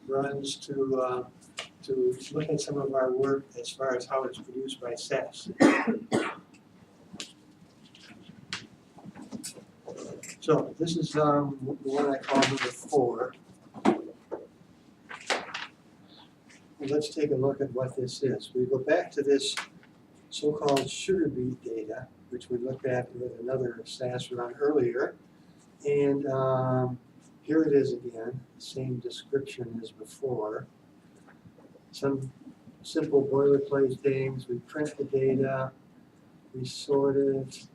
runs to look at some of our work as far as how it's produced by SAS. So this is the one I call number 4. And let's take a look at what this is. We go back to this so-called sugar beet data, which we looked at with another SAS run earlier. And here it is again, the same description as before. Some simple boilerplate things. We print the data, we sort it,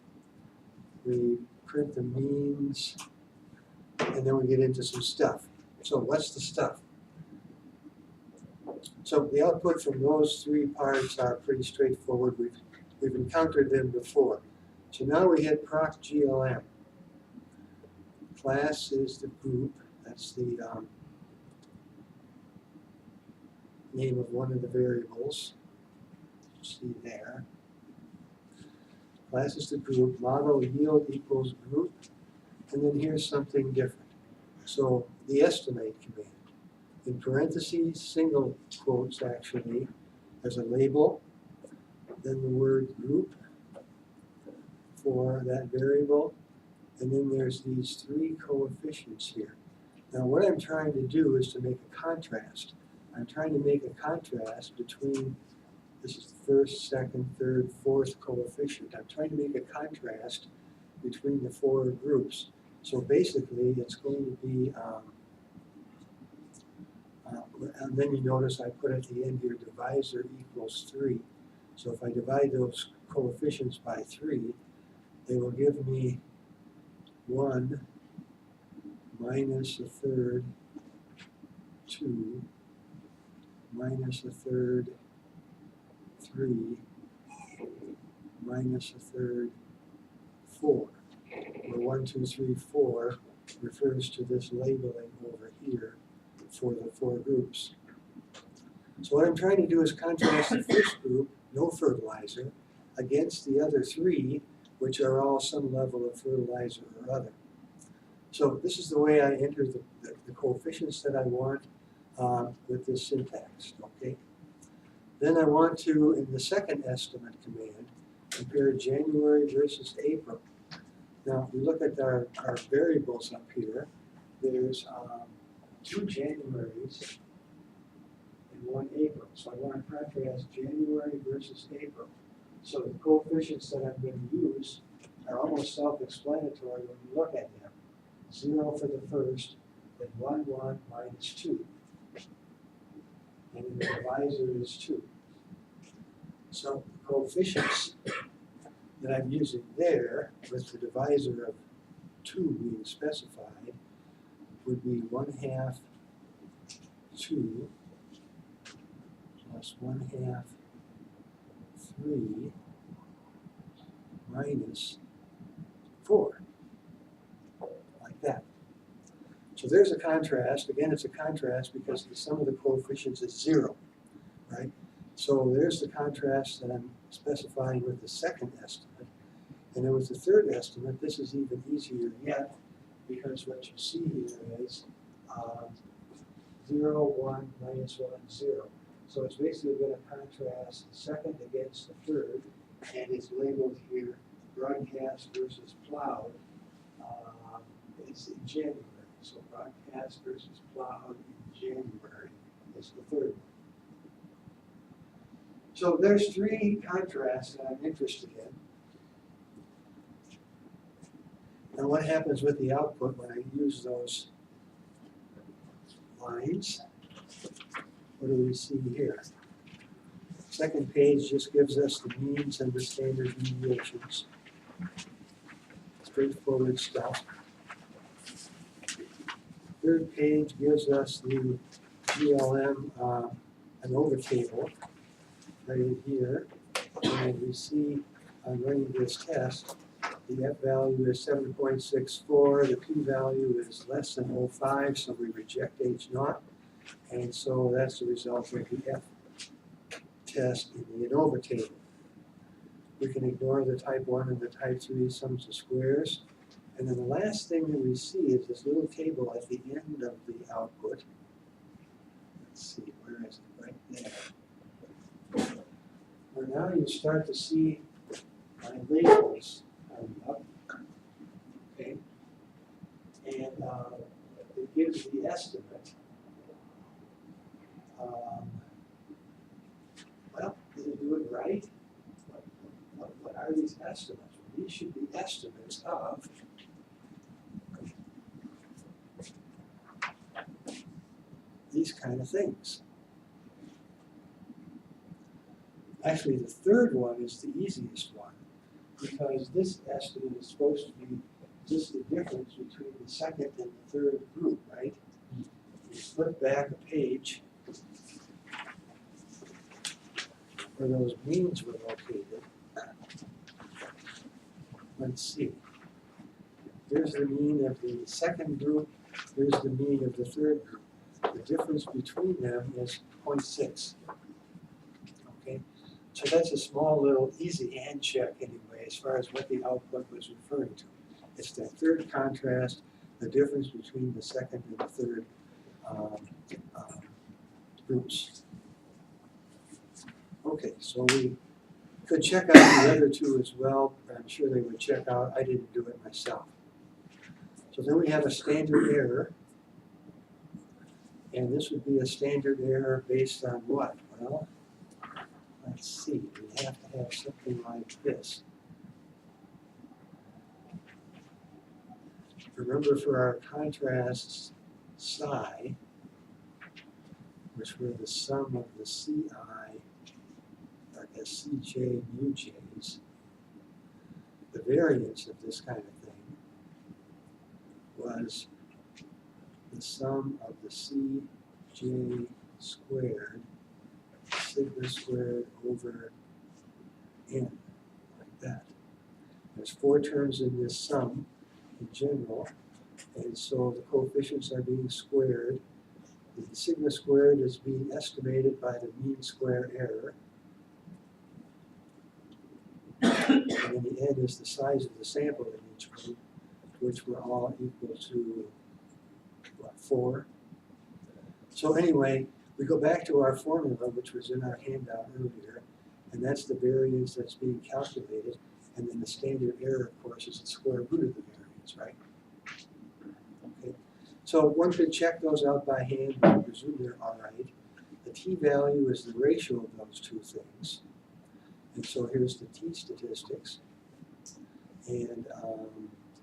we print the means, and then we get into some stuff. So what's the stuff? So the output from those 3 parts are pretty straightforward. We've encountered them before. So now we hit proc GLM. Class is the group. That's the name of one of the variables. See there. Class is the group. Model yield equals group. And then here's something different. So the estimate command. In parentheses, single quotes actually, as a label, then the word group for that variable, and then there's these 3 coefficients here. Now what I'm trying to do is to make a contrast. I'm trying to make a contrast between, this is the 1st, 2nd, 3rd, 4th coefficient. I'm trying to make a contrast between the 4 groups. So basically it's going to be, and then you notice I put at the end here divisor equals 3. So if I divide those coefficients by 3, they will give me 1 minus a third 2 minus a third 3 minus a third 4. Where 1, 2, 3, 4 refers to this labeling over here for the 4 groups. So what I'm trying to do is contrast the first group, no fertilizer, against the other 3, which are all some level of fertilizer or other. So this is the way I enter the coefficients that I want with this syntax. Okay. Then I want to, in the second estimate command, compare January versus April. Now, if we look at our variables up here, there's 2 Januaries and 1 April. So I want to contrast January versus April. So the coefficients that I'm going to use are almost self-explanatory when you look at them. 0 for the first, then 1, 1 minus 2. And then the divisor is 2. So the coefficients that I'm using there, with the divisor of 2 being specified, would be 1/2 2 plus 1/2 3 minus 4, like that. So there's a contrast. Again, it's a contrast because the sum of the coefficients is 0, right? So there's the contrast that I'm specifying with the second estimate. And then with the third estimate, this is even easier yet, because what you see here is 0, 1, minus 1, 0. So it's basically going to contrast the second against the third, and it's labeled here broadcast versus plowed. It's in January. So broadcast versus plowed in January is the third one. So there's 3 contrasts that I'm interested in. Now what happens with the output when I use those lines? What do we see here? Second page just gives us the means and the standard deviations. Straightforward stuff. Third page gives us the GLM ANOVA table right here. And we see on running this test, the F value is 7.64, the P value is less than 0.5, so we reject H0. And so that's the result of the F test in the ANOVA table. We can ignore the type 1 and the type 3 sums of squares. And then the last thing that we see is this little table at the end of the output. let's see, where is it? Right there. Where now you start to see my labels coming up. Okay. And it gives the estimate. Well, did it do it right? What are these estimates? These should be estimates of these kind of things. Actually, the third one is the easiest one, because this estimate is supposed to be just the difference between the second and the third group, right? You flip back a page where those means were located. Let's see. There's the mean of the second group, here's the mean of the third group. The difference between them is 0.6. Okay, so that's a small little easy hand check anyway, as far as what the output was referring to. It's that third contrast, the difference between the second and the third groups. Okay, so we could check out the other two as well. I'm sure they would check out. I didn't do it myself. So then we have a standard error. And this would be a standard error based on what? Well, let's see. We have to have something like this. Remember, for our contrasts psi, which were the sum of the Ci, I guess Cj mu j's, the variance of this kind of thing was the sum of the Cj squared, sigma squared over n, like that. There's 4 terms in this sum in general, and so the coefficients are being squared. The sigma squared is being estimated by the mean square error. And then the n is the size of the sample in each group, which were all equal to, what, 4? So anyway, we go back to our formula, which was in our handout earlier, and that's the variance that's being calculated, and then the standard error, of course, is the square root of the variance, right? Okay. So one could check those out by hand, and I presume they're all right. The t-value is the ratio of those two things. And so here's the t-statistics. And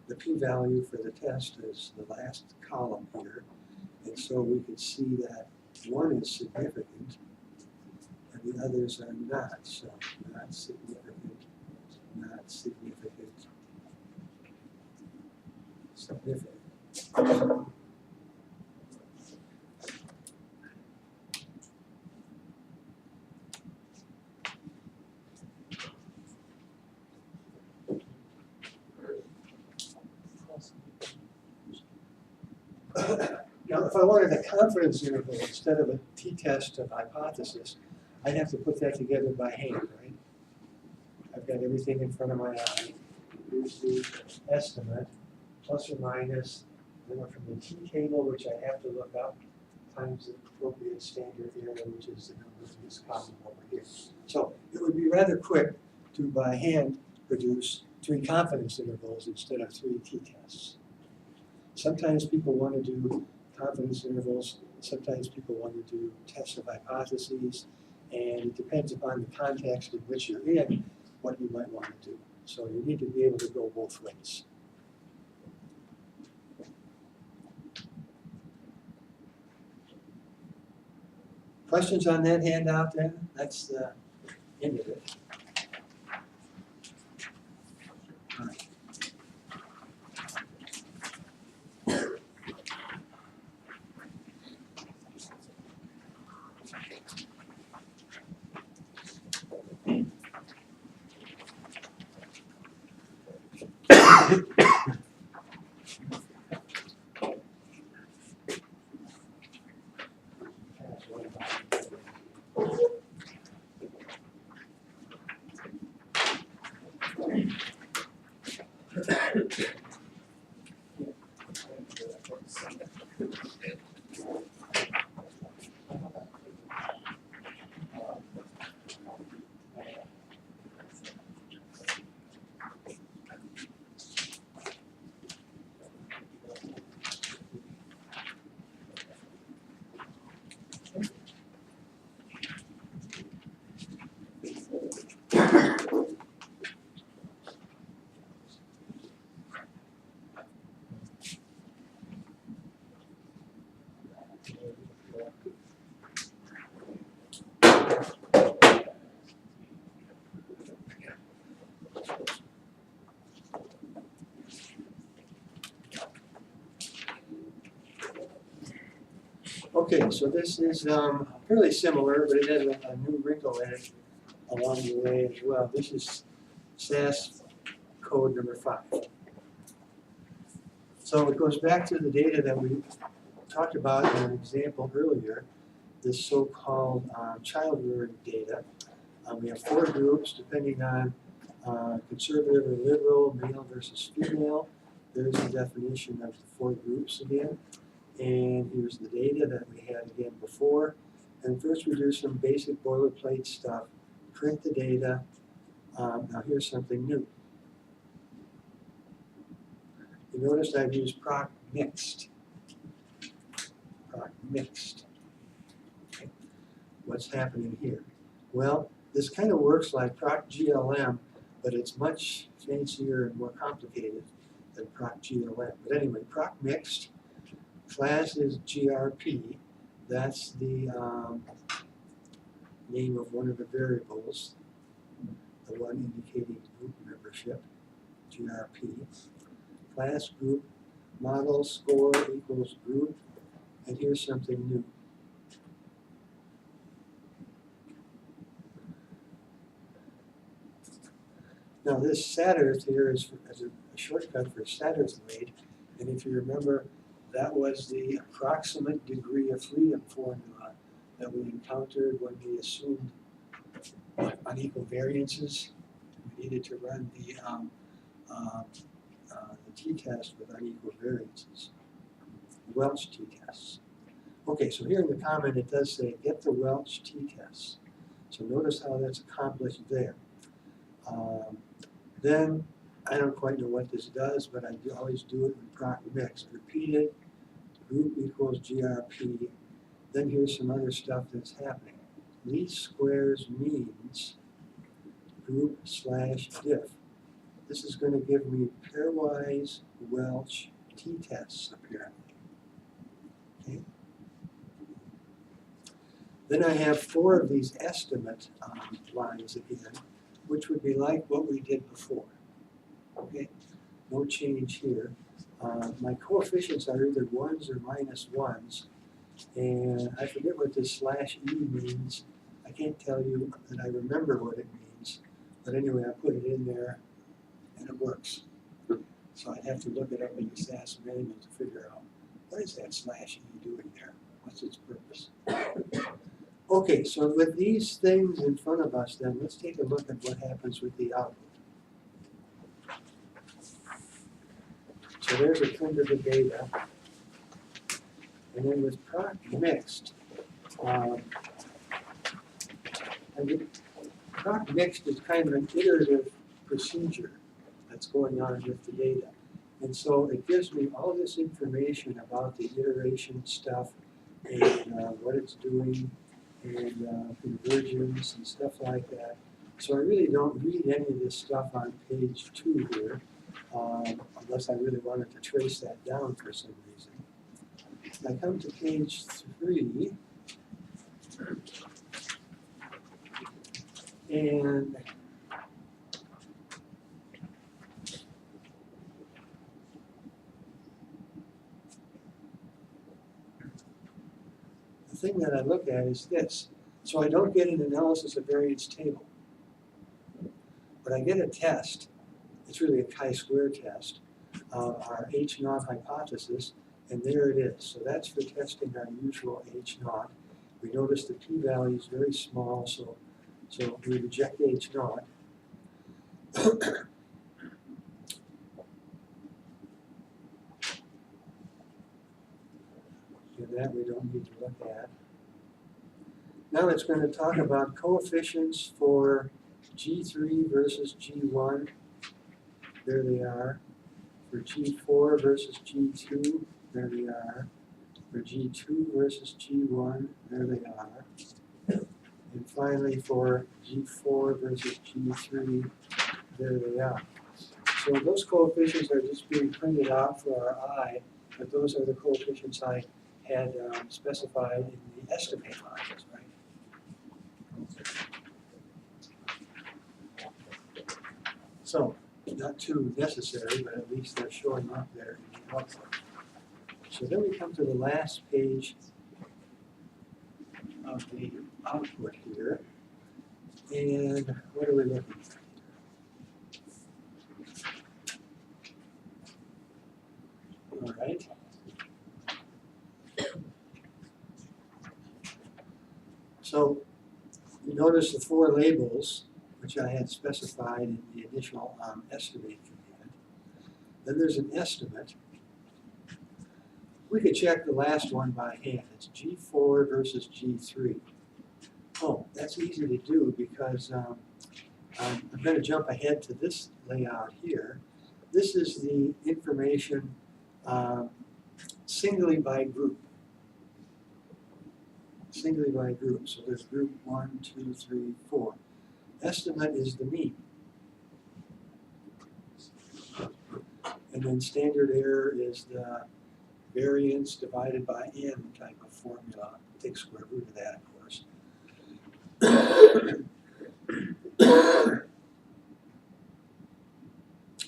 the p-value for the test is the last column here. And so we can see that one is significant and the others are not. So not significant, not significant, significant. Now, if I wanted a confidence interval instead of a t-test of hypothesis, I'd have to put that together by hand, right? I've got everything in front of my eye. Here's the estimate, plus or minus, then from the t-table, which I have to look up, times the appropriate standard error, which is the number in this column over here. So it would be rather quick to, by hand, produce 3 confidence intervals instead of 3 t-tests. Sometimes people want to do confidence intervals, sometimes people want to do tests of hypotheses, and it depends upon the context in which you're in, what you might want to do. So you need to be able to go both ways. Questions on that handout then? That's the end of it. All right. Okay, so this is fairly similar, but it has a new wrinkle in it along the way as well. This is SAS code number 5. So it goes back to the data that we talked about in an example earlier, this so-called child rearing data. We have 4 groups depending on conservative or liberal, male versus female. There's the definition of the 4 groups again. And here's the data that we had again before. And first we do some basic boilerplate stuff, print the data. Now here's something new. You notice I've used proc mixed. Proc mixed. Okay. What's happening here? Well, this kind of works like proc GLM, but it's much fancier and more complicated than proc GLM. But anyway, proc mixed. Class is GRP. That's the name of one of the variables, the one indicating group membership, GRP. Class group model score equals group, and here's something new. Now this Satterth here is a shortcut for Satterthwaite, and if you remember, that was the approximate degree of freedom formula that we encountered when we assumed unequal variances. We needed to run the t-test with unequal variances, Welch t-tests. Okay, so here in the comment it does say get the Welch t-tests. So notice how that's accomplished there. Then I don't quite know what this does, but I always do it with proc mixed. Repeat it, group equals GRP. Then here's some other stuff that's happening. Least squares means group slash diff. This is going to give me pairwise Welch t-tests apparently. Okay. Then I have 4 of these estimate lines again, which would be like what we did before. Okay, no change here. My coefficients are either 1s or -1s, and I forget what this slash E means. I can't tell you that I remember what it means, but anyway, I put it in there, and it works. So I'd have to look it up in the SAS manual to figure out what is that slash E doing there? What's its purpose? Okay, so with these things in front of us, then let's take a look at what happens with the output. So there's a print of the data. And then with proc mixed, proc mixed is kind of an iterative procedure that's going on with the data. And so it gives me all this information about the iteration stuff and what it's doing and conversions and stuff like that. So I really don't read any of this stuff on page 2 here. Unless I really wanted to trace that down for some reason. I come to page 3, and the thing that I look at is this. So I don't get an analysis of variance table, but I get a test. It's really a chi-square test, our H0 hypothesis, and there it is. So that's for testing our usual H0. We notice the p-value is very small, so we reject H0. And that we don't need to look at. Now it's going to talk about coefficients for G3 versus G1. There they are. For G4 versus G2, there they are. For G2 versus G1, there they are. And finally for G4 versus G3, there they are. So those coefficients are just being printed out for our eye, but those are the coefficients I had specified in the estimate lines, right? So, not too necessary, but at least they're showing up there in the output. So then we come to the last page of the output here. And what are we looking at? All right. So you notice the 4 labels, which I had specified in the initial estimate command. Then there's an estimate. We could check the last one by hand. It's G4 versus G3. Oh, that's easy to do because I'm going to jump ahead to this layout here. This is the information singly by group. Singly by group. So there's group 1, 2, 3, 4. Estimate is the mean. And then standard error is the variance divided by n type of formula. Take square root of that, of course.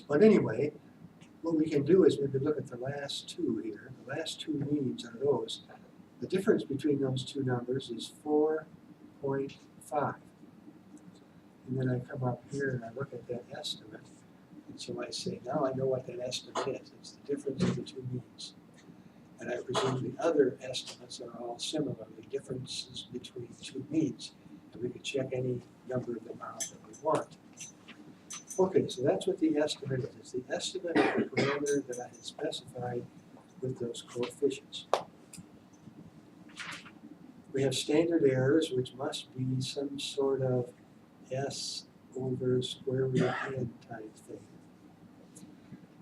But anyway, what we can do is maybe look at the last 2 here. The last 2 means are those. The difference between those 2 numbers is 4.5. And then I come up here and I look at that estimate. And so I say, now I know what that estimate is. It's the difference of the 2 means. And I presume the other estimates are all similarly differences between 2 means. And we can check any number of them out that we want. Okay, so that's what the estimate is. It's the estimate of the parameter that I had specified with those coefficients. We have standard errors, which must be some sort of S over square root n type thing.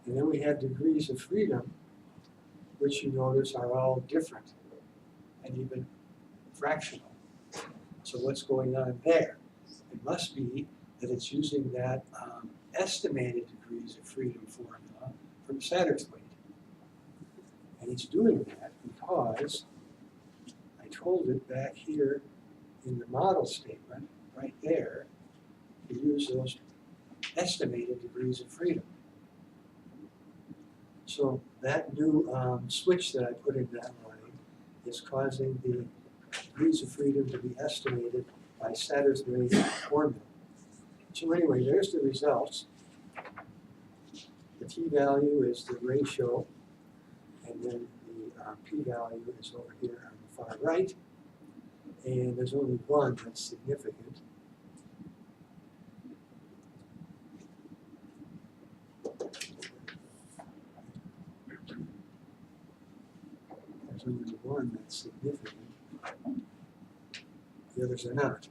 And then we have degrees of freedom, which you notice are all different and even fractional. So what's going on there? It must be that it's using that estimated degrees of freedom formula from Satterthwaite. And it's doing that because I told it back here in the model statement, right there, to use those estimated degrees of freedom. So that new switch that I put in that line is causing the degrees of freedom to be estimated by Satterthwaite formula. So anyway, there's the results. The t-value is the ratio, and then the p-value is over here on the far right. And there's only one that's significant. There's only one that's significant. The others are not.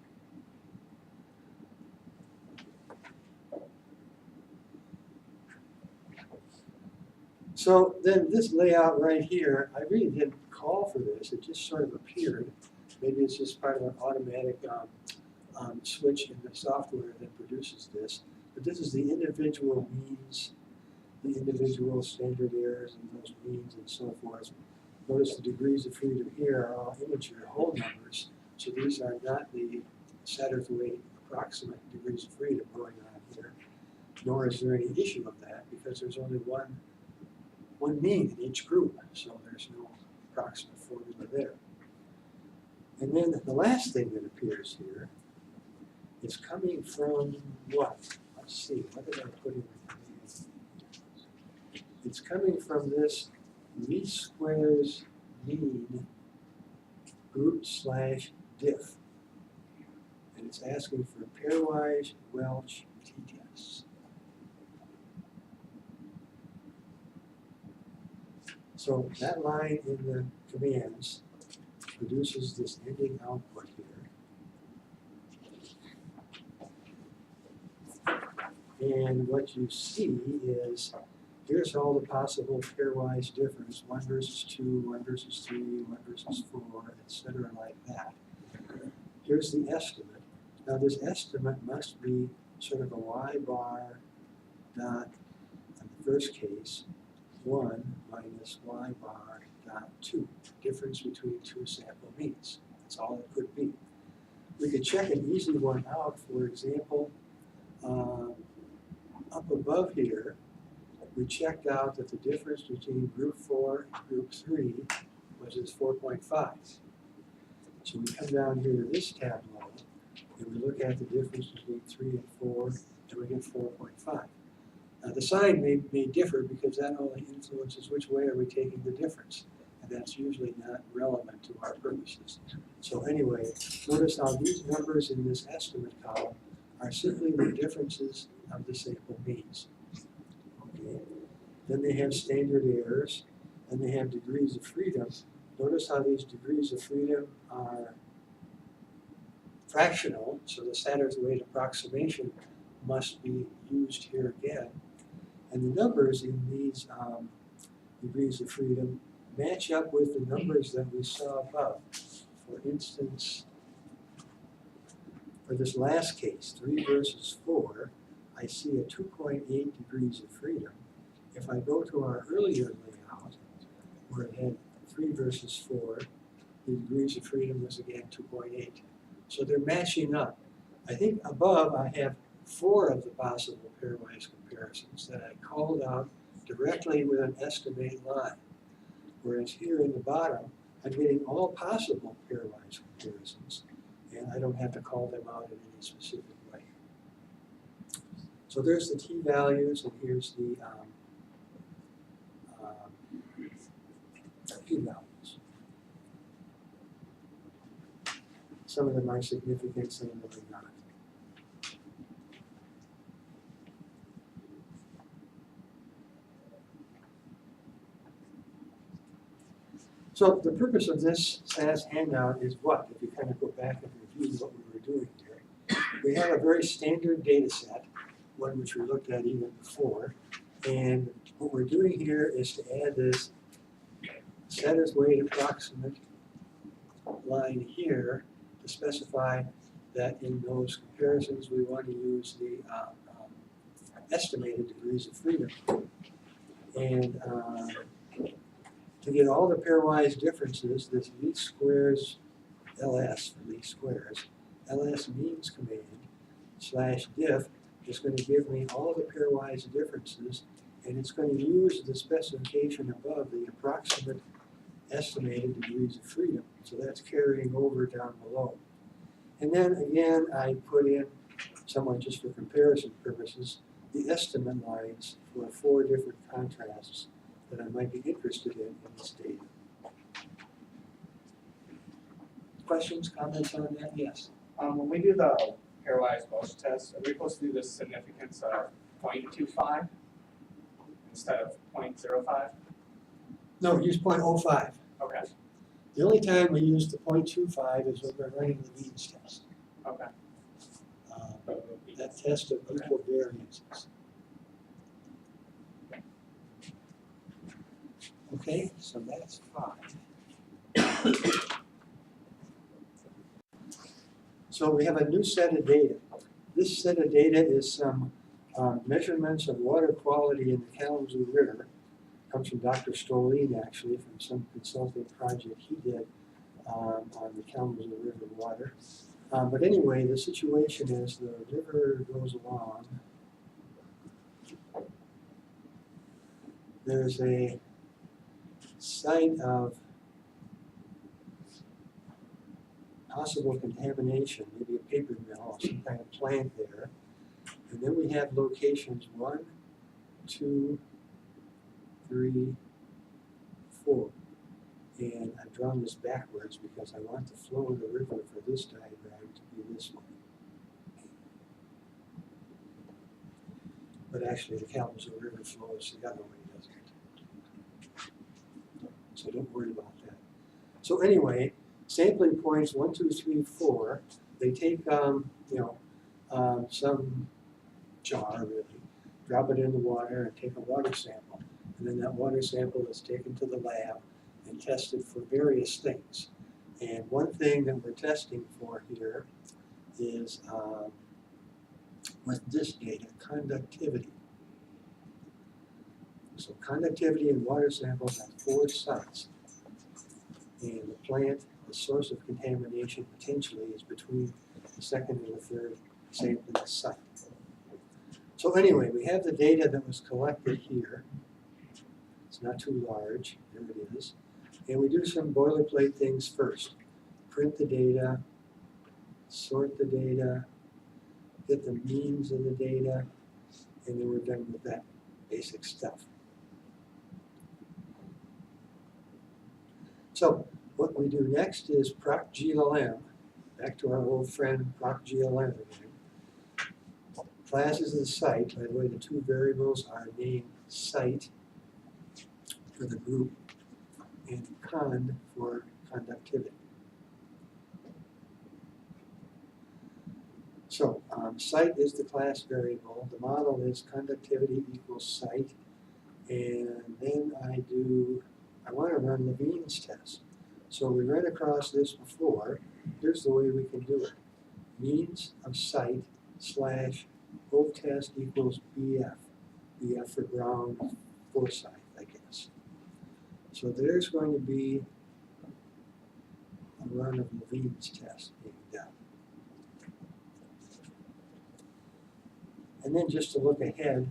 So then this layout right here, I really didn't call for this. It just sort of appeared. Maybe it's just part of an automatic switch in the software that produces this. But this is the individual means, the individual standard errors and those means and so forth. Notice the degrees of freedom here are all integer whole numbers. So these are not the Satterthwaite approximate degrees of freedom going on here. Nor is there any issue of that because there's only one mean in each group. So there's no approximate formula there. And then the last thing that appears here is coming from what? Let's see, what did I put in the command? It's coming from this least squares mean group / diff. And it's asking for pairwise Welch t-tests. So that line in the commands produces this ending output here. And what you see is, here's all the possible pairwise difference, 1 versus 2, 1 versus 3, 1 versus 4, etc. like that. Here's the estimate. Now this estimate must be sort of a y bar dot, in the first case, 1 minus y bar dot 2. difference between two sample means. That's all it could be. We could check an easy one out, for example, up above here, we checked out that the difference between group 4 and group 3 was this 4.5. So we come down here to this tableau, and we look at the difference between 3 and 4, and we get 4.5. Now the sign may differ because that only influences which way are we taking the difference, and that's usually not relevant to our purposes. So anyway, notice how these numbers in this estimate column are simply the differences of the sample means. Okay. Then they have standard errors, and they have degrees of freedom. Notice how these degrees of freedom are fractional, so the Satterthwaite approximation must be used here again. And the numbers in these degrees of freedom match up with the numbers that we saw above. For instance, for this last case, 3 versus 4, I see a 2.8 degrees of freedom. If I go to our earlier layout, where it had 3 versus 4, the degrees of freedom was again 2.8. So they're matching up. I think above I have 4 of the possible pairwise comparisons that I called out directly with an estimate line. Whereas here in the bottom, I'm getting all possible pairwise comparisons, and I don't have to call them out in any specific way. So there's the t-values, and here's the p-values. Some of them are significant, some of them are not. So the purpose of this SAS handout is what? If you kind of go back and review what we were doing here, we have a very standard data set, one which we looked at even before, and what we're doing here is to add this Satterthwaite approximate line here to specify that in those comparisons we want to use the estimated degrees of freedom. And to get all the pairwise differences, this least squares LS for least squares, LS means command /diff is going to give me all the pairwise differences, and it's going to use the specification above, the approximate estimated degrees of freedom. So that's carrying over down below. And then again, I put in, somewhat just for comparison purposes, the estimate lines for 4 different contrasts that I might be interested in this data. Questions, comments on that? Yes. When we do the pairwise Welsh test, are we supposed to do the significance of 0.25 instead of 0.05? No, use 0.05. Okay. The only time we use the 0.25 is when we're running the means test. Okay. That test of equal variances. Okay, so that's 5. So we have a new set of data. This set of data is some measurements of water quality in the Kalamazoo River. Comes from Dr. Stoleen, actually, from some consulting project he did on the Kalamazoo River water. But anyway, the situation is the river goes along. There's a site of possible contamination, maybe a paper mill or some kind of plant there. And then we have locations 1, 2, 3, 4. And I've drawn this backwards because I want the flow of the river for this diagram to be this way. But actually the Kalamazoo River flows the other way, doesn't it? So don't worry about that. So anyway, sampling points 1, 2, 3, 4, they take some jar really, drop it in the water and take a water sample. And then that water sample is taken to the lab and tested for various things. And one thing that we're testing for here is with this data, conductivity. So conductivity in water samples at 4 sites. And the plant, the source of contamination potentially is between the second and the third sampling site. So anyway, we have the data that was collected here. It's not too large, there it is. And we do some boilerplate things first. Print the data, sort the data, get the means of the data, and then we're done with that basic stuff. So what we do next is proc GLM, back to our old friend proc GLM again. Class is the site. By the way, the two variables are named site for the group and con for conductivity. So site is the class variable. The model is conductivity equals site. And then I want to run Levine's test. So we ran across this before. Here's the way we can do it. Means of site slash Hove test equals BF. BF for ground foresight, I guess. So there's going to be a run of Levine's test being done. And then just to look ahead,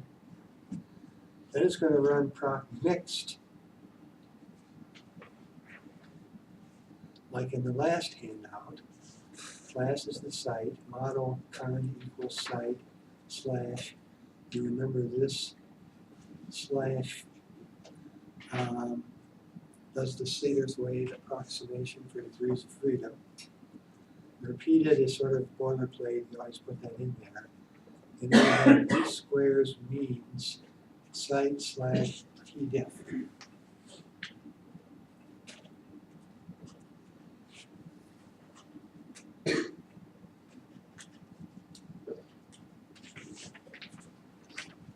then it's going to run proc mixed. Like in the last handout, class is the site, model con equals site slash, you remember this slash does the Sayers wave approximation for degrees of freedom. Repeated is sort of boilerplate, you always put that in there. And then D squares means site slash TDEF.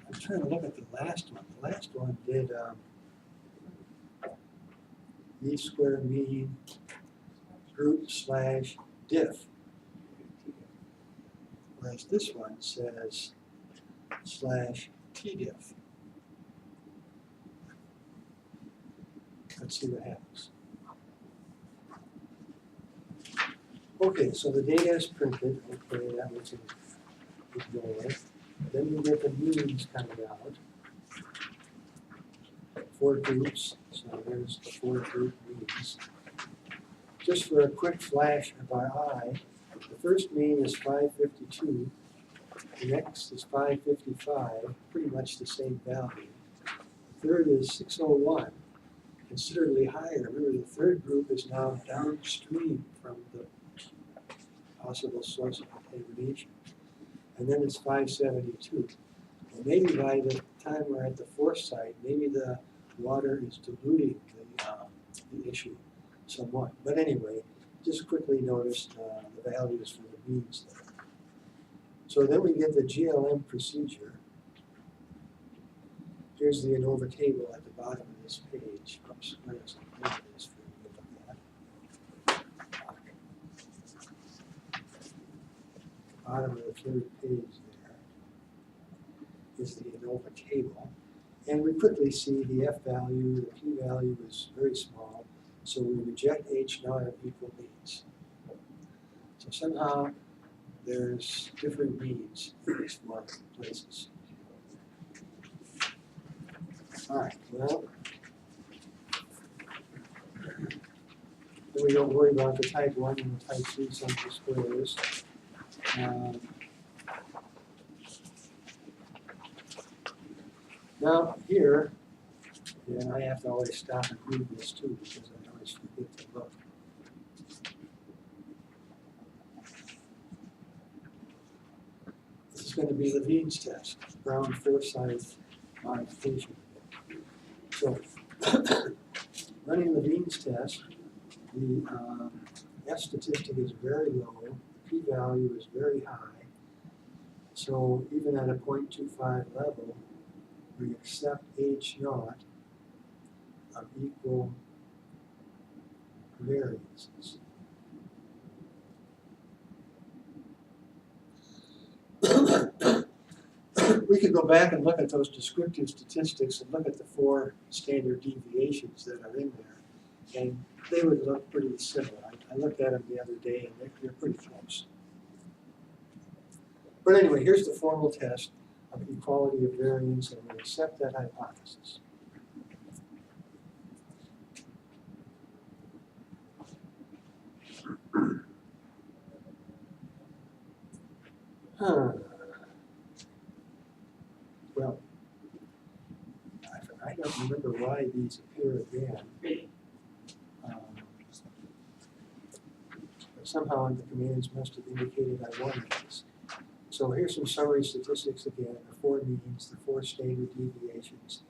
I'm trying to look at the last one. The last one did D square mean group slash diff. Whereas this one says slash TDIF. Let's see what happens. Okay, so the data is printed. Okay, that was ignored. Then we get the means coming out. 4 groups. So there's the 4 group means. Just for a quick flash of our eye, the first mean is 552. The next is 555, pretty much the same value. The third is 601, considerably higher. Remember, the third group is now downstream from the possible source of contamination. And then it's 572. And maybe by the time we're at the fourth site, maybe the water is diluting the issue somewhat. But anyway, just quickly notice the values for the means there. So then we get the GLM procedure. Here's the ANOVA table at the bottom of this page. Oops, where is it? There it is for you to look at. Bottom of the third page there is the ANOVA table. And we quickly see the F value, the P value is very small, so we reject H naught of equal means. So somehow there's different means in these 4 places. All right, well, then we don't worry about the type 1 and the type 3 sum of squares. Now here, and I have to always stop and read this too because I always forget to look. This is going to be Levine's test, ground foresight modification. So running Levine's test, the F statistic is very low, the p-value is very high. So even at a 0.25 level, we accept H naught of equal variances. We could go back and look at those descriptive statistics and look at the 4 standard deviations that are in there and they would look pretty similar. I looked at them the other day and they're pretty close. But anyway, here's the formal test of equality of variance, and we accept that hypothesis. Well, I don't remember why these appear again. But somehow the commands must have indicated I wanted this. So here's some summary statistics again, the 4 means, the 4 standard deviations.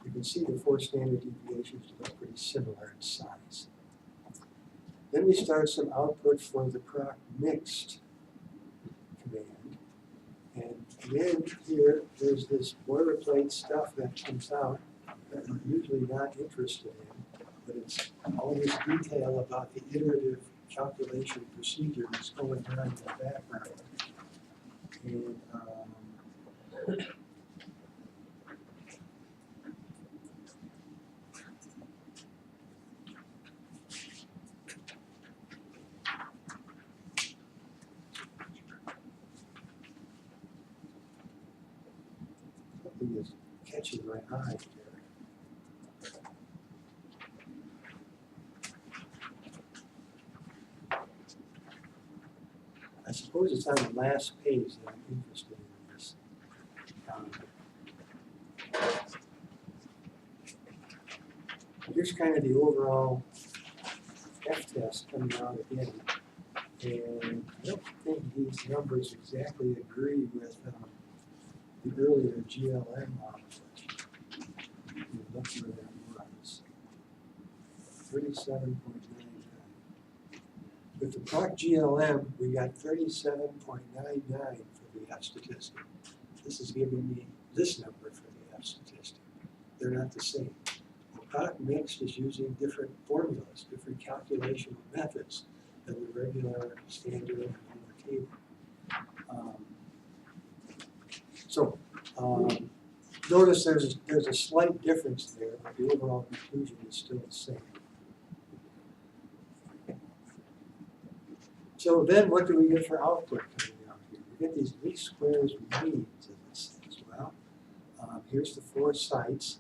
You can see the 4 standard deviations look pretty similar in size. Then we start some output for the proc mixed command. And then here, there's this boilerplate stuff that comes out that we're usually not interested in, but it's all this detail about the iterative calculation procedure that's going on in the background. And something is catching my eye here. I suppose it's on the last page that I'm interested in this. Here's kind of the overall F-test coming out again. And I don't think these numbers exactly agree with the earlier GLM model. We looked where that was. 37.99. With the proc GLM, we got 37.99 for the F statistic. This is giving me this number for the F statistic. They're not the same. The proc mixed is using different formulas, different calculation methods than the regular standard and table. Notice there's a slight difference there, but the overall conclusion is still the same. So then what do we get for output coming out here? We get these least squares means in this as well. Here's the 4 sites.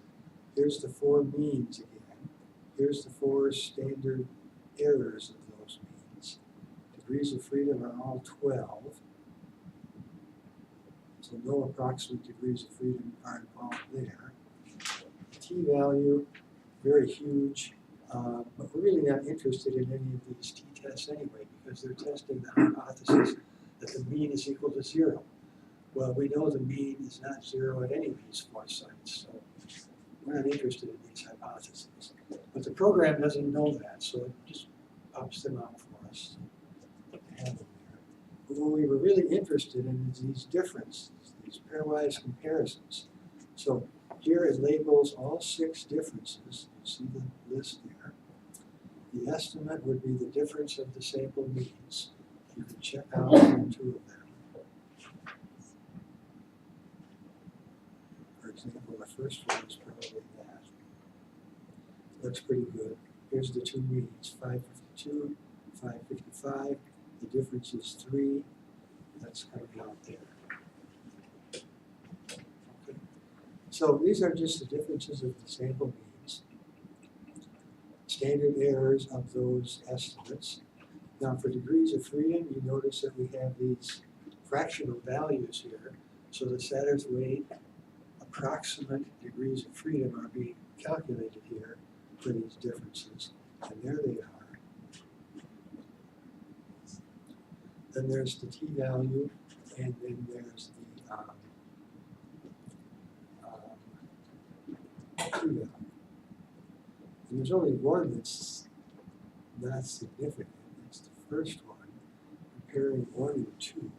Here's the 4 means again. Here's the 4 standard errors of those means. Degrees of freedom are all 12. So no approximate degrees of freedom are involved there. T-value, very huge, but we're really not interested in any of these t-tests anyway because they're testing the hypothesis that the mean is equal to 0. Well, we know the mean is not 0 at any of these 4 sites, so we're not interested in these hypotheses. But the program doesn't know that, so it just pops them out for us to have them there. But what we were really interested in is these differences, these pairwise comparisons. So here it labels all 6 differences. You see the list there. The estimate would be the difference of the sample means. You can check out 2 of them. For example, the first one is probably that. Looks pretty good. Here's the 2 means, 552, 555. The difference is 3. That's coming out there. Okay. So these are just the differences of the sample means. Standard errors of those estimates. Now for degrees of freedom, you notice that we have these fractional values here. So the Satterthwaite approximate degrees of freedom are being calculated here for these differences. And there they are. Then there's the t-value, and then there's the t-value. And there's only one that's not significant. It's the first one, comparing 1 and 2.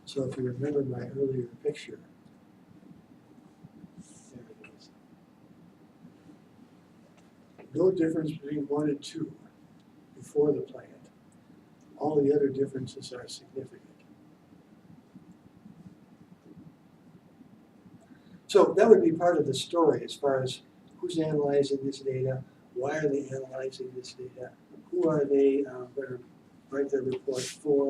So if you remember my earlier picture, there it is. No difference between 1 and 2 before the plant. All the other differences are significant. So that would be part of the story as far as who's analyzing this data, why are they analyzing this data, who are they going to write their report for.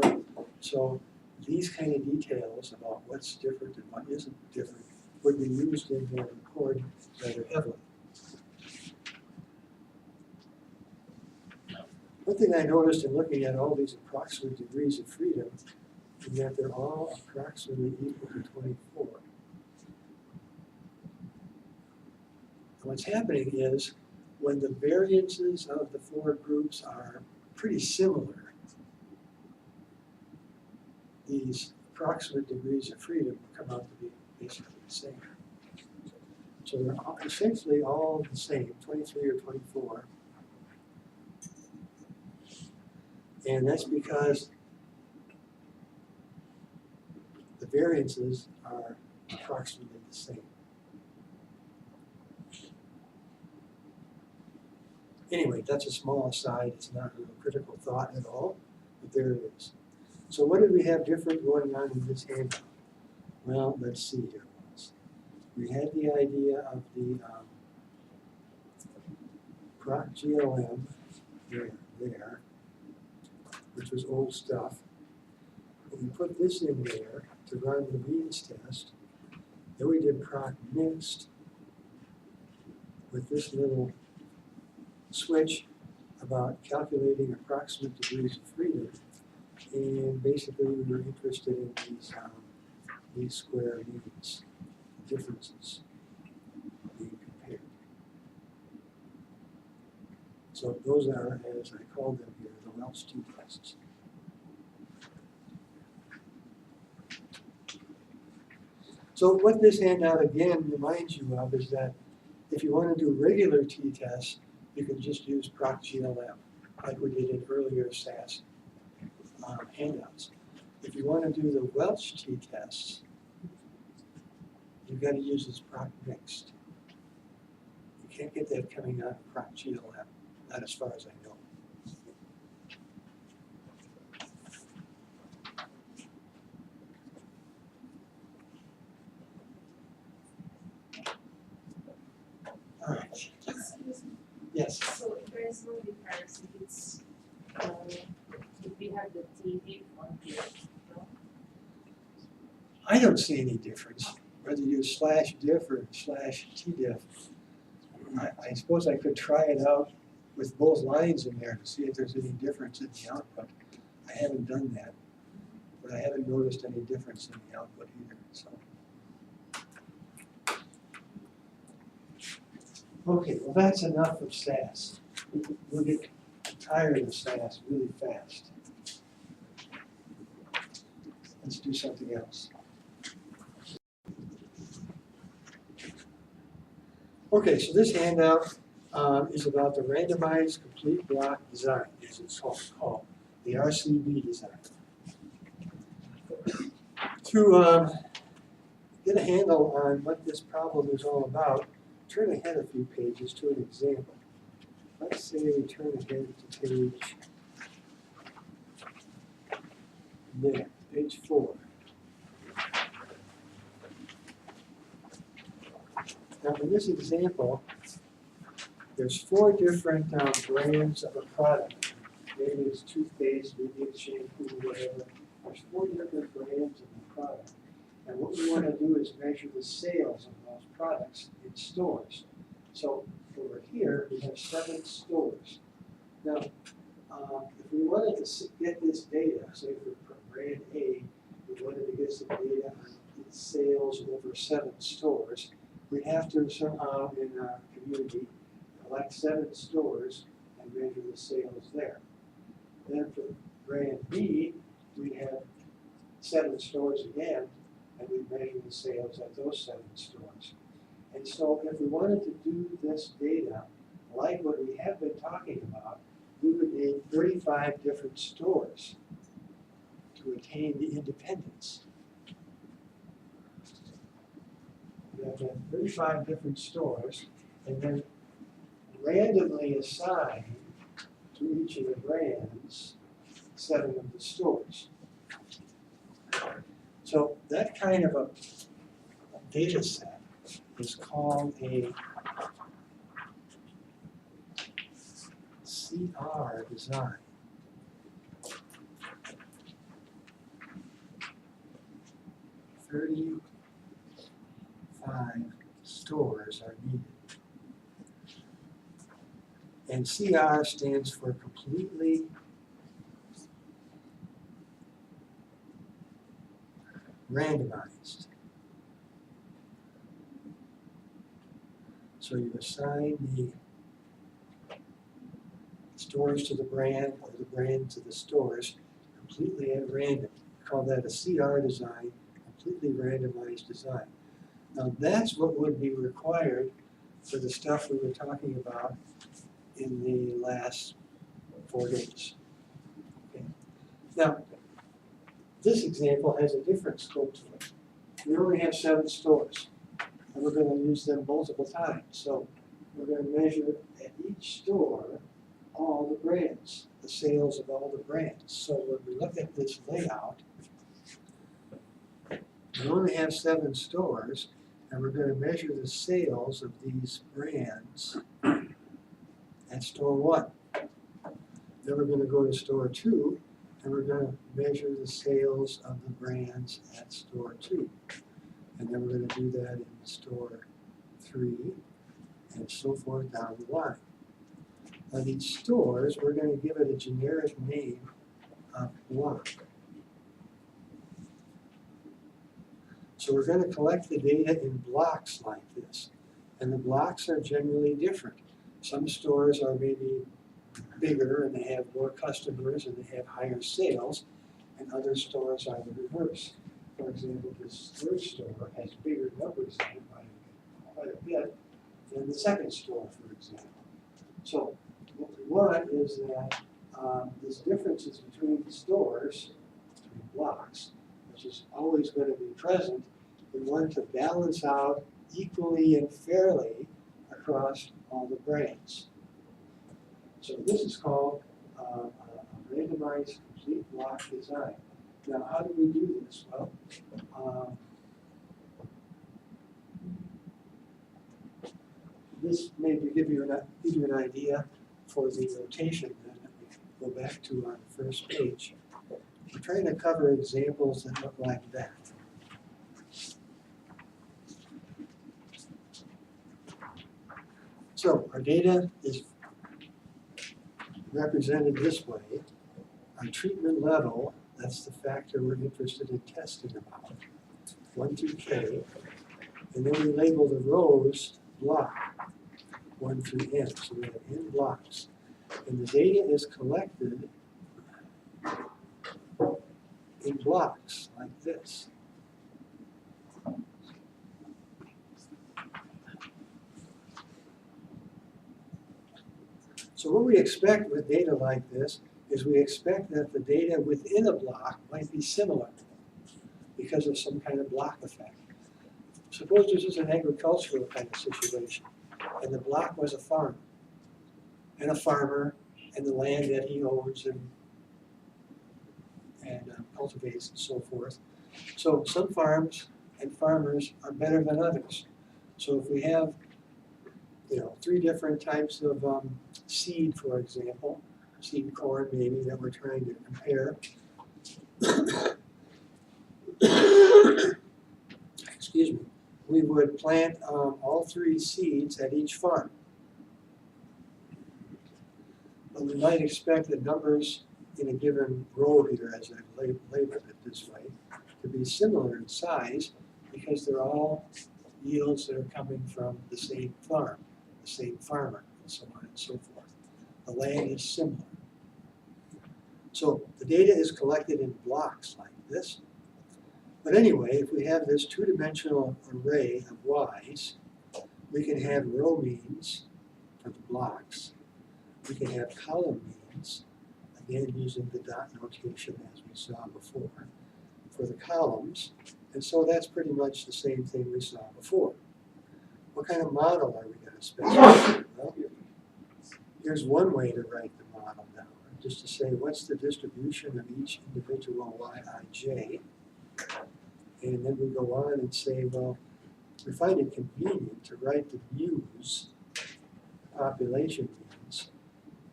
So these kind of details about what's different and what isn't different would be used in their report rather heavily. One thing I noticed in looking at all these approximate degrees of freedom is that they're all approximately equal to 24. And what's happening is when the variances of the four groups are pretty similar, these approximate degrees of freedom come out to be basically the same. So they're essentially all the same, 23 or 24. And that's because the variances are approximately the same. Anyway, that's a small aside. It's not a critical thought at all, but there it is. So what did we have different going on in this handout? Well, let's see here. We had the idea of the proc GLM there, which was old stuff. We put this in there to run the means test. Then we did proc mixed with this little switch about calculating approximate degrees of freedom. And basically we were interested in these square means, differences being compared. So those are, as I called them here, the Welch t-tests. So what this handout again reminds you of is that if you want to do regular t-tests, you can just use proc GLM, like we did in earlier SAS handouts. If you want to do the Welch t-tests, you've got to use this proc mixed. You can't get that coming out of proc GLM, not as far as I know. All right. Excuse me. Yes. So if there is no difference, if it's, if we have the TV one here, no? I don't see any difference, whether you use /diff or /tdiff. I suppose I could try it out with both lines in there to see if there's any difference in the output. I haven't done that, but I haven't noticed any difference in the output either. So. Okay, well that's enough of SAS. We'll get tired of SAS really fast. Let's do something else. Okay, so this handout is about the randomized complete block design, as it's called, the RCB design. To get a handle on what this problem is all about, turn ahead a few pages to an example. Let's say we turn ahead to page 4. Now in this example, there's 4 different brands of a product. Maybe it's toothpaste, maybe it's shampoo, whatever. There's 4 different brands of the product. And what we want to do is measure the sales of those products in stores. So over here, we have 7 stores. Now, if we wanted to get this data, say for brand A, we wanted to get some data on its sales over 7 stores, we'd have to somehow in our community collect 7 stores and measure the sales there. Then for brand B, we'd have 7 stores again, and we'd measure the sales at those 7 stores. And so if we wanted to do this data, like what we have been talking about, we would need 35 different stores to attain the independence. We have to have 35 different stores, and then randomly assign to each of the brands 7 of the stores. So that kind of a data set is called a CR design. $35 stores are needed. And CR stands for completely randomized. So you assign the stores to the brand or the brand to the stores completely at random. We call that a CR design, completely randomized design. Now that's what would be required for the stuff we were talking about in the last 4 days. Okay. Now, this example has a different scope to it. We only have 7 stores, and we're going to use them multiple times. So we're going to measure at each store all the brands, the sales of all the brands. So when we look at this layout, we only have 7 stores, and we're going to measure the sales of these brands at store 1. Then we're going to go to store 2, and we're going to measure the sales of the brands at store 2. And then we're going to do that in store 3, and so forth down the line. Now these stores, we're going to give it a generic name of block. So we're going to collect the data in blocks like this. And the blocks are generally different. Some stores are maybe bigger and they have more customers and they have higher sales, and other stores are the reverse. For example, this third store has bigger numbers in it by quite a bit than the second store, for example. So what we want is that this differences between stores, between blocks, which is always going to be present, we want to balance out equally and fairly across all the brands. So this is called a randomized complete block design. Now, how do we do this? Well, this may give you an idea for the notation that we go back to on the first page. We're trying to cover examples that look like that. So our data is represented this way. Our treatment level, that's the factor we're interested in testing about, 1 through K. And then we label the rows block, 1 through N. So we have N blocks. And the data is collected in blocks like this. So what we expect with data like this is we expect that the data within a block might be similar because of some kind of block effect. Suppose this is an agricultural kind of situation, and the block was a farm, and a farmer, and the land that he owns and cultivates and so forth. So some farms and farmers are better than others. So if we have 3 different types of seed, for example, seed corn maybe that we're trying to compare. Excuse me. We would plant all 3 seeds at each farm. But we might expect the numbers in a given row here, as I've labeled it this way, to be similar in size because they're all yields that are coming from the same farm, the same farmer, and so on and so forth. The land is similar. So the data is collected in blocks like this. But anyway, if we have this 2-dimensional array of y's, we can have row means for the blocks. We can have column means, again using the dot notation as we saw before, for the columns. And so that's pretty much the same thing we saw before. What kind of model are we going to specify? Well, here's one way to write the model down, just to say what's the distribution of each individual yij. And then we go on and say, well, we find it convenient to write the mu's, population means,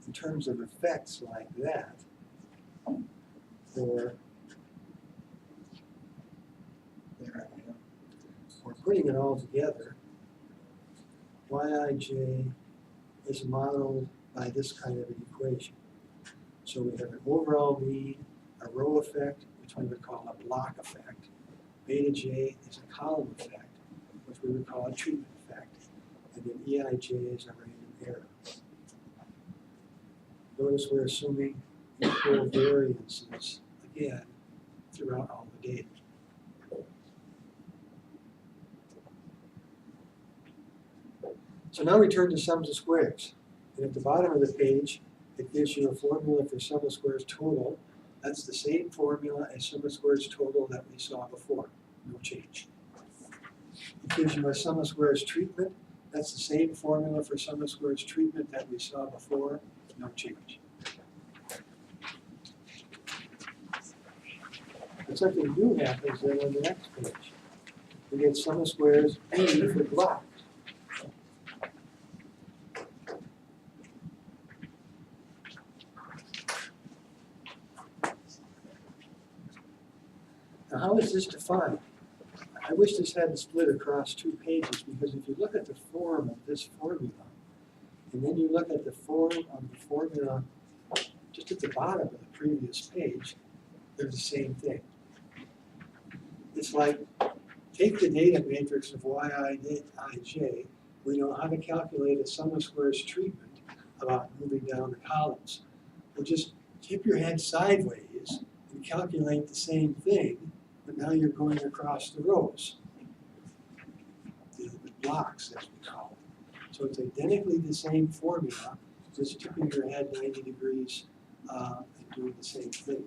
in terms of effects like that for, there I am, we're putting it all together. Yij is modeled by this kind of an equation. So we have an overall mean, a row effect, which we would call a block effect. Beta j is a column effect, which we would call a treatment effect. And then Eij is a random error. Notice we're assuming equal variances, again, throughout all the data. So now we turn to sums of squares. And at the bottom of the page, it gives you a formula for sum of squares total. That's the same formula as sum of squares total that we saw before, no change. It gives you a sum of squares treatment. That's the same formula for sum of squares treatment that we saw before, no change. But something new happens then on the next page. We get sum of squares B for block. Now, how is this defined? I wish this hadn't split across 2 pages, because if you look at the form of this formula, and then you look at the form of the formula just at the bottom of the previous page, they're the same thing. It's like, take the data matrix of Yij, we know how to calculate a sum of squares treatment about moving down the columns. Well, just tip your head sideways and calculate the same thing, but now you're going across the rows, the blocks as we call it. So it's identically the same formula, just tipping your head 90 degrees and doing the same thing.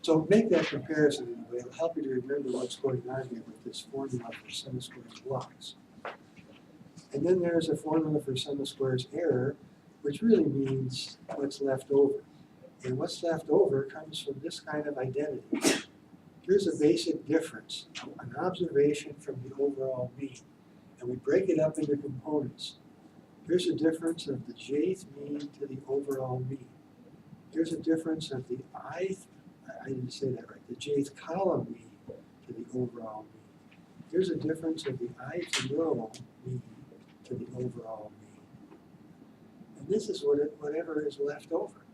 So make that comparison anyway. It'll help you to remember what's going on here with this formula for sum of squares blocks. And then there's a formula for sum of squares error, which really means what's left over. And what's left over comes from this kind of identity. Here's a basic difference, an observation from the overall mean. And we break it up into components. Here's a difference of the jth mean to the overall mean. Here's a difference of the ith, I didn't say that right, the jth column mean to the overall mean. Here's a difference of the ith row mean to the overall mean. And this is whatever is left over.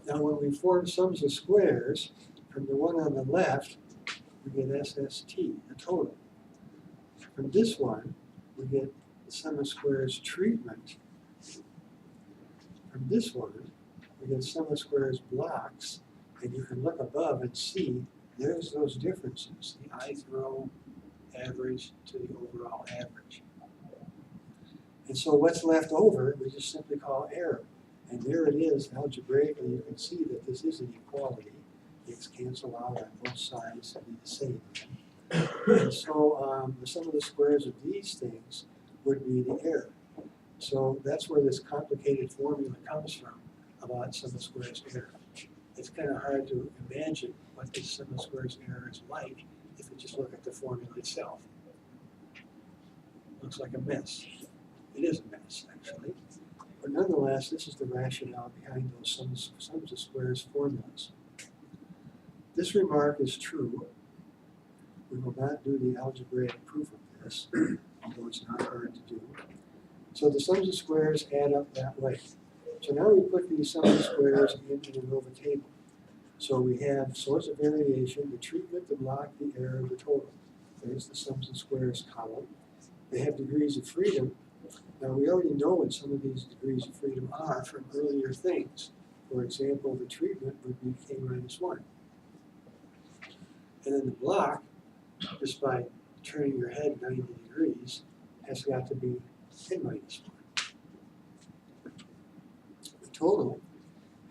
Now when we form sums of squares, from the one on the left, we get SST, the total. From this one, we get the sum of squares treatment. From this one, we get sum of squares blocks, and you can look above and see there's those differences, the ith row average to the overall average. And so what's left over, we just simply call error. And there it is, algebraically, you can see that this is an equality. X cancel out on both sides to be the same. And so the sum of the squares of these things would be the error. So that's where this complicated formula comes from about sum of squares error. It's kind of hard to imagine what this sum of squares error is like if you just look at the formula itself. Looks like a mess. It is a mess, actually. But nonetheless, this is the rationale behind those sums of squares formulas. This remark is true. We will not do the algebraic proof of this, although it's not hard to do. So the sums of squares add up that way. So now we put these sums of squares in an ANOVA table. So we have source of variation, the treatment, the block, the error, the total. There's the sums of squares column. They have degrees of freedom. Now we already know what some of these degrees of freedom are from earlier things. For example, the treatment would be k-1. And then the block, just by turning your head 90 degrees, has got to be n-1. The total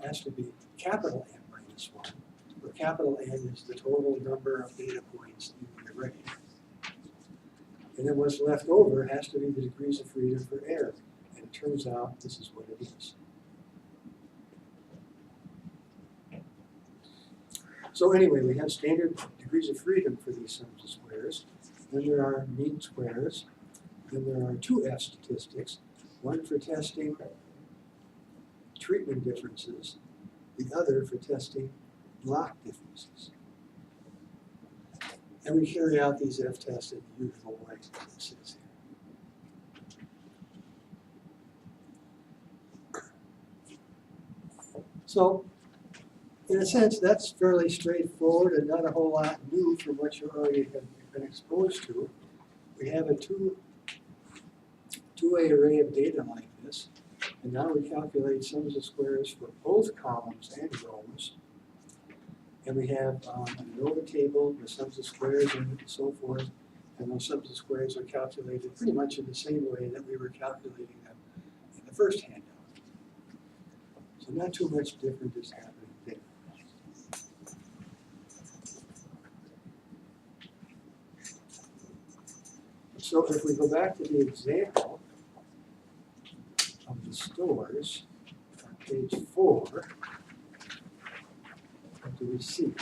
has to be capital N-1, where capital N is the total number of data points in the array. And then what's left over has to be the degrees of freedom for error. And it turns out this is what it is. So anyway, we have standard degrees of freedom for these sums of squares. Then there are mean squares. Then there are two F statistics, one for testing treatment differences, the other for testing block differences. And we carry out these F tests in the usual way, as it says here. So, in a sense, that's fairly straightforward and not a whole lot new from what you already have been exposed to. We have a two-way array of data like this, and now we calculate sums of squares for both columns and rows. And we have an ANOVA table with sums of squares and so forth, and those sums of squares are calculated pretty much in the same way that we were calculating them in the first handout. So not too much different is happening there. So if we go back to the example of the stores on page 4, what do we see?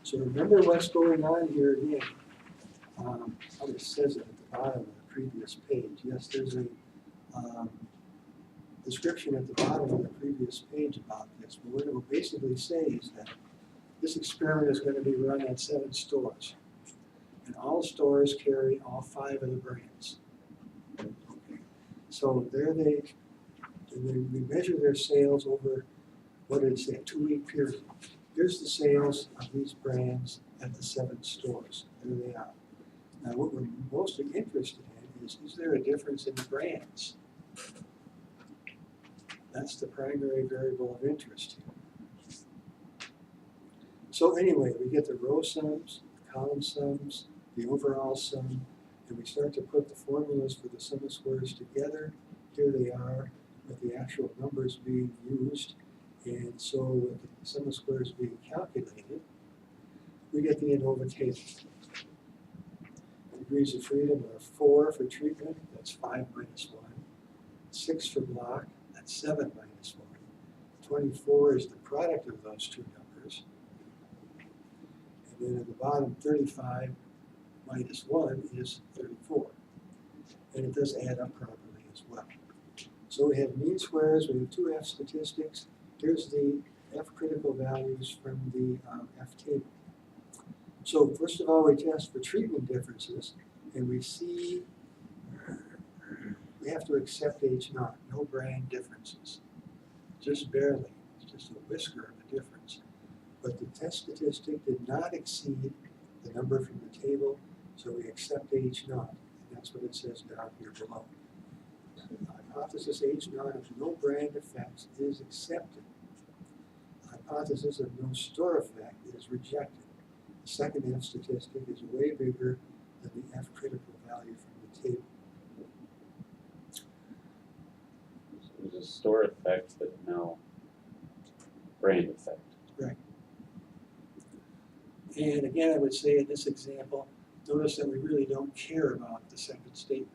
So remember what's going on here again. How it says it at the bottom of the previous page. Yes, there's a description at the bottom of the previous page about this. But what it will basically say is that this experiment is going to be run at 7 stores. And all stores carry all 5 of the brands. Okay. So there we measure their sales over, what did it say, a 2-week period. Here's the sales of these brands at the 7 stores. There they are. Now what we're mostly interested in is there a difference in the brands? That's the primary variable of interest here. So anyway, we get the row sums, the column sums, the overall sum, and we start to put the formulas for the sum of squares together. Here they are with the actual numbers being used. And so with the sum of squares being calculated, we get the ANOVA table. Degrees of freedom are 4 for treatment, that's 5 minus 1. 6 for block, that's 7 minus 1. 24 is the product of those two numbers. And then at the bottom, 35 minus 1 is 34. And it does add up properly as well. So we have mean squares, we have 2 F statistics. Here's the F critical values from the F table. So first of all, we test for treatment differences, and we see we have to accept H naught, no brand differences. Just barely, it's just a whisker of a difference. But the test statistic did not exceed the number from the table, so we accept H naught, and that's what it says down here below. The hypothesis H naught of no brand effects is accepted. The hypothesis of no store effect is rejected. The second F statistic is way bigger than the F critical value from the table. So there's a store effect, but no brand effect. Right. And again, I would say in this example, notice that we really don't care about the second statement.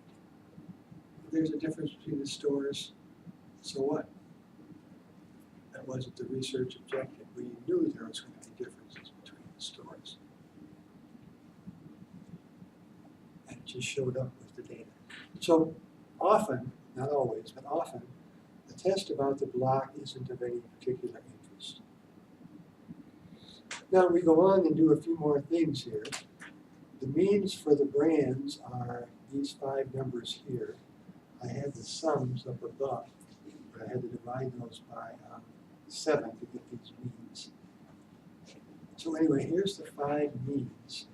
If there's a difference between the stores, so what? That wasn't the research objective. We knew there was going to be differences between the stores. And it just showed up with the data. So often, not always, but often, the test about the block isn't of any particular interest. Now we go on and do a few more things here. The means for the brands are these 5 numbers here. I had the sums up above, but I had to divide those by 7 to get these means. So anyway, here's the 5 means.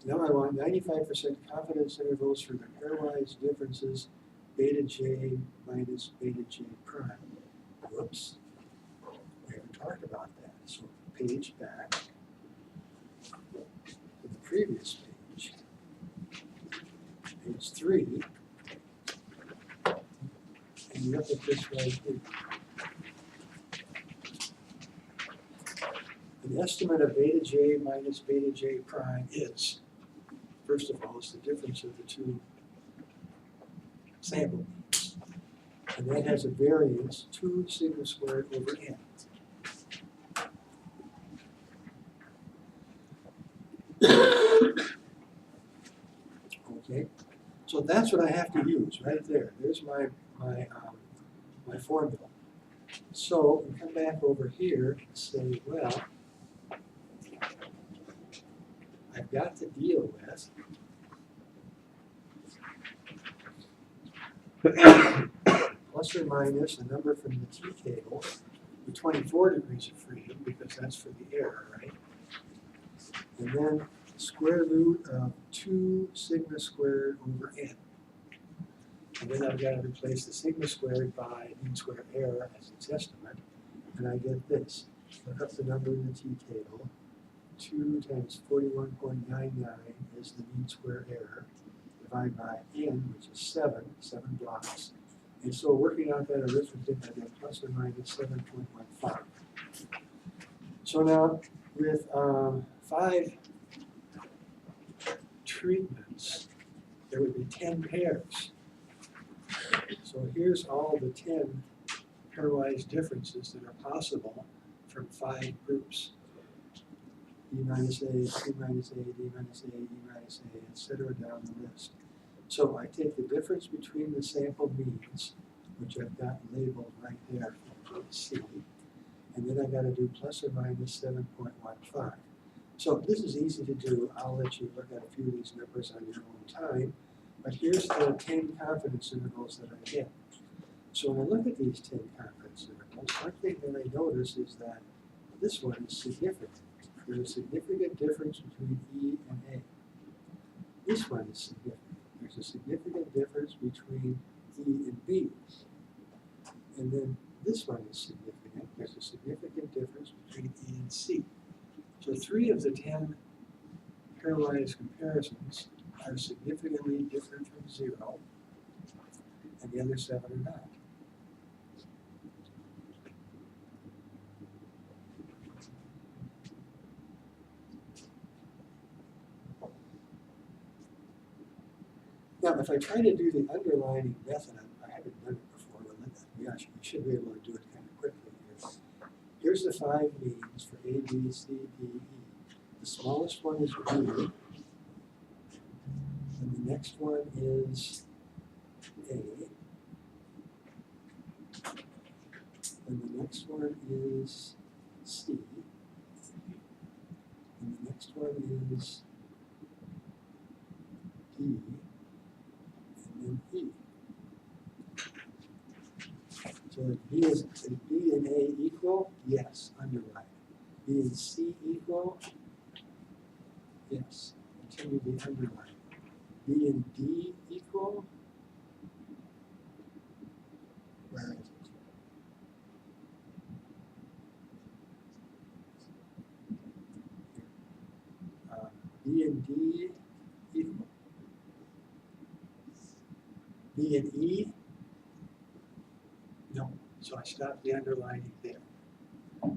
Now I want 95% confidence intervals for the pairwise differences beta j minus beta j prime. Whoops, we haven't talked about that. So page back to the previous page, page 3, and look at this right here. The estimate of beta j minus beta j prime is, first of all, it's the difference of the two sample means. And that has a variance 2 sigma squared over n. Okay, so that's what I have to use right there. There's my formula. So we come back over here and say, well, I've got to deal with plus or minus a number from the t table, the 24 degrees of freedom, because that's for the error, right? And then square root of 2 sigma squared over n. And then I've got to replace the sigma squared by mean square error as its estimate, and I get this. Look up the number in the t table. 2 times 41.99 is the mean square error. Divide by n, which is 7 blocks. And so working out that arithmetic, I get plus or minus 7.15. So now with 5 treatments, there would be 10 pairs. So here's all the 10 pairwise differences that are possible from 5 groups. E minus A, C minus A, D minus A, E minus A, etc. down the list. So I take the difference between the sample means, which I've got labeled right there for C, and then I've got to do plus or minus 7.15. So this is easy to do. I'll let you look at a few of these numbers on your own time, but here's the 10 confidence intervals that I get. So when I look at these 10 confidence intervals, one thing that I notice is that this one is significant. There's a significant difference between E and A. This one is significant. There's a significant difference between E and B. And then this one is significant. There's a significant difference between E and C. So 3 of the 10 pairwise comparisons are significantly different from 0, and the other 7 are not. Now, if I try to do the underlining method, I haven't done it before, but you should be able to do it kind of quickly here. Here's the 5 means for A, B, C, D, E. The smallest one is B, and the next one is A, and the next one is C, and the next one is D, and E. So is B and A equal? Yes, underline. B and C equal? Yes, continue the underline. B and D equal? Where is it? B and D equal. B and E? No, so I stopped the underlining there.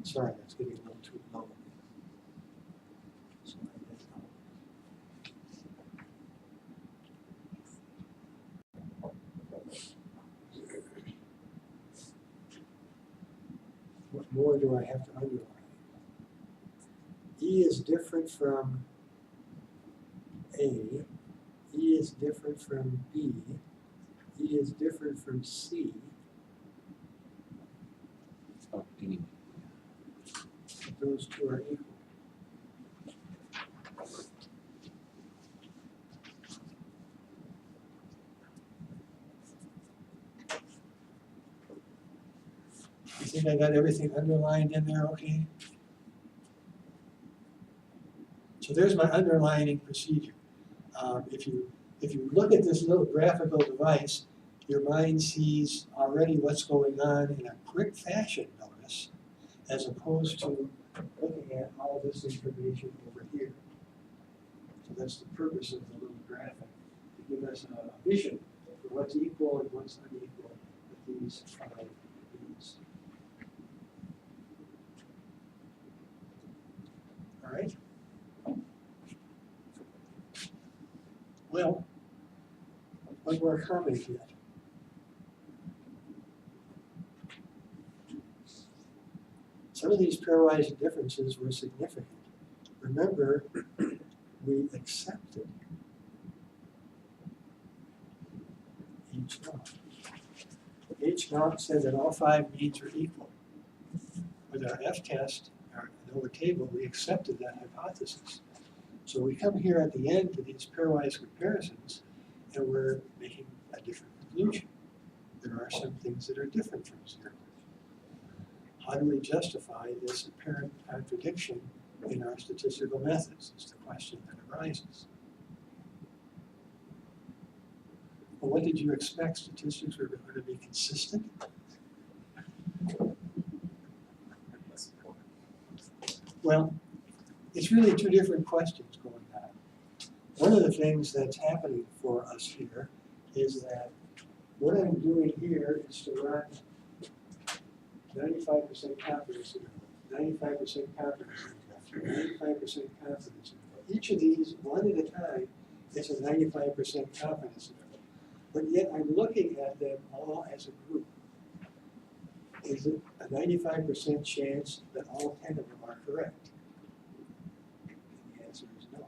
Sorry, that's getting a little too low. So I did What more do I have to underline? E is different from A. E is different from B. E is different from C. Oh, D. Those two are equal. You think I got everything underlined in there okay? So there's my underlining procedure. If you look at this little graphical device, your mind sees already what's going on in a quick fashion, notice, as opposed to looking at all this information over here. So that's the purpose of the little graphic, to give us a vision for what's equal and what's unequal with these 5 means. All right? Well, one more comment yet. None of these pairwise differences were significant. Remember, we accepted H naught. H naught said that all 5 means are equal. With our F-test, our Nova table, we accepted that hypothesis. So we come here at the end to these pairwise comparisons, and we're making a different conclusion. There are some things that are different from 0. How do we justify this apparent contradiction in our statistical methods is the question that arises. Well, what did you expect? Statistics were going to be consistent? Well, it's really 2 different questions going on. One of the things that's happening for us here is that what I'm doing here is to run 95% confidence interval, 95% confidence interval, 95% confidence interval. Each of these, one at a time, is a 95% confidence interval. But yet I'm looking at them all as a group. Is it a 95% chance that all 10 of them are correct? And the answer is no.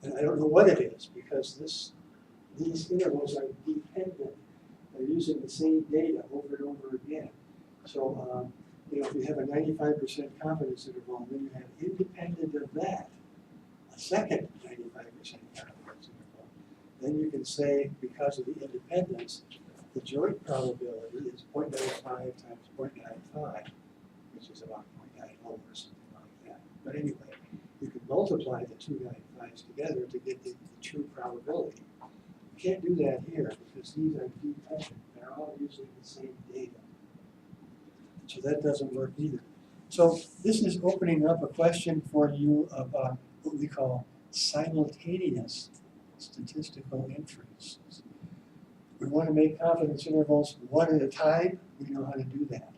And I don't know what it is, because these intervals are dependent. They're using the same data over and over again. So, if you have a 95% confidence interval, and then you have independent of that, a second 95% confidence interval, then you can say, because of the independence, the joint probability is 0.95 times 0.95, which is about 0.90 or something like that. But anyway, you can multiply the 2 95s together to get the true probability. You can't do that here because these are dependent. They're all using the same data. So that doesn't work either. So this is opening up a question for you about what we call simultaneous statistical inferences. We want to make confidence intervals one at a time. We know how to do that.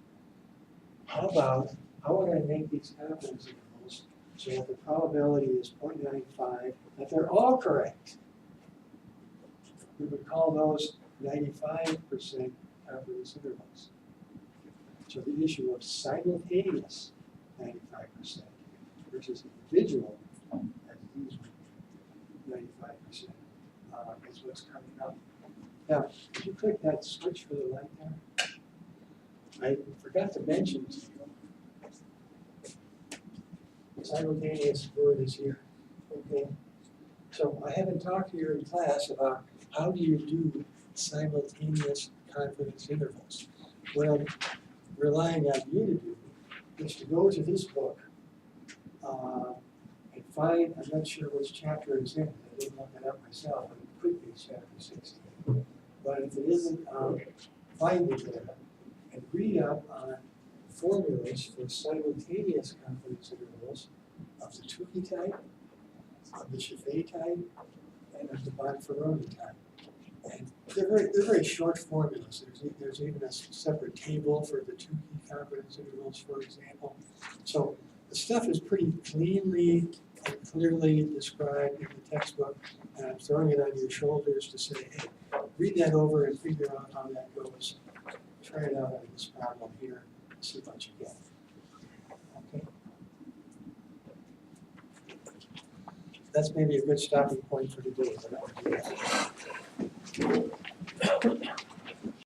How would I make these confidence intervals so that the probability is 0.95, that they're all correct? We would call those 95% confidence intervals. So the issue of simultaneous 95% versus individual, as these 95%, is what's coming up. Now, did you click that switch for the light there? I forgot to mention to you, simultaneous word is here. Okay. So I haven't talked to you in class about how do you do simultaneous confidence intervals. What I'm relying on you to do is to go to this book and find, I'm not sure which chapter it's in, I didn't look it up myself, but it could be chapter 16. But if it isn't, find it there and read up on formulas for simultaneous confidence intervals of the Tukey type, of the Chaffee type, and of the Bonferroni type. And they're very short formulas. There's even a separate table for the Tukey confidence intervals, for example. So the stuff is pretty cleanly and clearly described in the textbook, and I'm throwing it on your shoulders to say, hey, read that over and figure out how that goes. Try it out on this problem here and see what you get. Okay. That's maybe a good stopping point for today. But